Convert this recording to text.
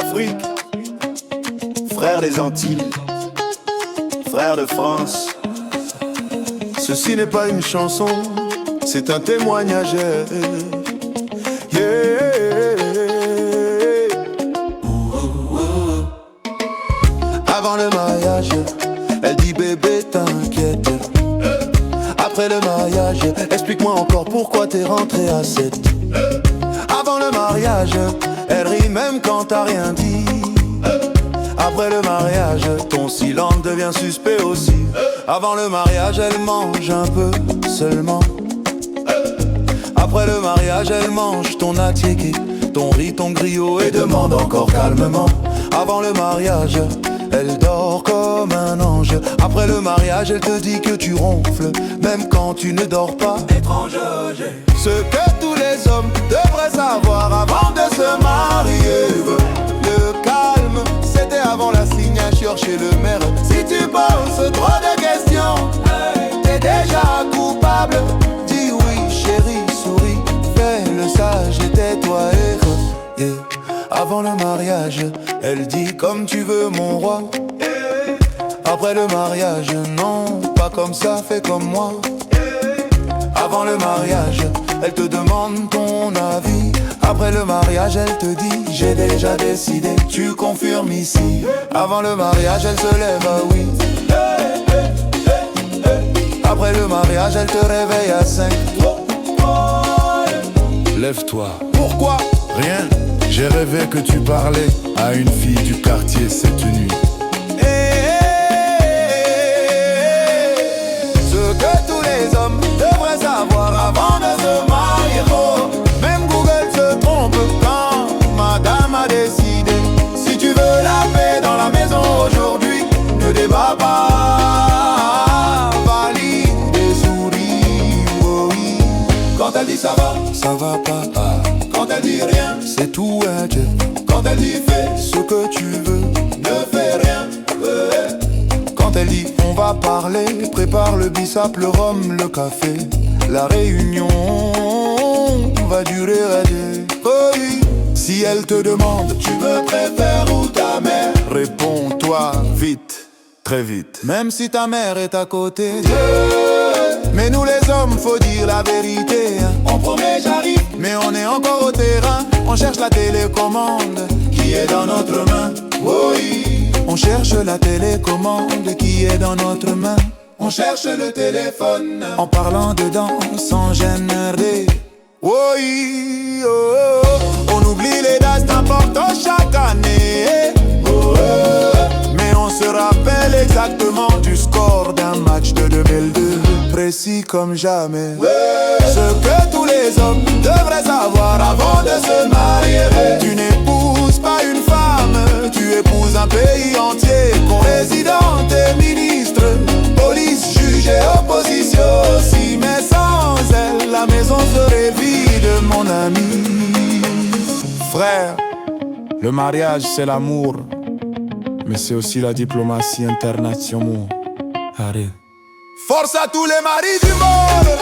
d'Afrique, frère des Antilles, frère de France. Ceci n'est pas une chanson, c'est un témoignage. Yeah. Avant le mariage, elle dit bébé t'inquiète. Après le mariage, explique-moi encore pourquoi t'es rentré à 7. Avant le mariage, elle rit même quand t'as rien dit. Après le mariage, ton silence devient suspect aussi. Avant le mariage, elle mange un peu seulement. Après le mariage, elle mange ton attiéké, ton riz, ton griot et demande encore calmement. Avant le mariage, elle dort comme un ange. Après le mariage, elle te dit que tu ronfles, même quand tu ne dors pas. Étrange. Ce que tous les hommes devraient savoir avant de se marier. Le calme, c'était avant la signature chez le maire. Si tu poses trop de questions, t'es déjà coupable. Dis oui, chérie, souris, fais le sage et tais-toi et yeah. Avant le mariage, elle dit comme tu veux mon roi. Après le mariage, non, pas comme ça, fais comme moi. Avant le mariage, elle te demande ton avis. Après le mariage, elle te dit j'ai déjà décidé, tu confirmes ici. Avant le mariage, elle se lève à oui. Après le mariage, elle te réveille à 5. Lève-toi. Pourquoi? Rien, j'ai rêvé que tu parlais à une fille du quartier cette nuit. Ce que tous les hommes devraient savoir avant de se marier. Oh, même Google se trompe quand madame a décidé. Si tu veux la paix dans la maison aujourd'hui, ne débat pas, valide et souris, oui. Quand elle dit ça va pas. Quand elle dit rien, c'est tout un Dieu. Quand elle dit fais ce que tu veux, ne fais rien. Quand elle dit on va parler, prépare le bissap, le rhum, le café. La réunion va durer à deux. Oui. Si elle te demande tu me préfères ou ta mère, réponds-toi vite, très vite. Même si ta mère est à côté. Mais nous les hommes, faut dire la vérité. On promet j'arrive, mais on est encore au terrain. On cherche la télécommande qui est dans notre main. Oui. On cherche la télécommande qui est dans notre main. On cherche le téléphone en parlant dedans sans gêner. Oui, oh, oh. On oublie les dates importantes chaque année. Oh, oh. Mais on se rappelle exactement du score d'un match de 2002. Précis comme jamais. Ce que tous les hommes devraient savoir avant de se marier. Tu n'épouses pas une femme, tu épouses un pays entier. Président et ministre, police, juge et opposition aussi. Mais sans elle, la maison serait vide, mon ami. Frère, le mariage c'est l'amour, mais c'est aussi la diplomatie internationale. Arrête. Force à tous les maris du monde.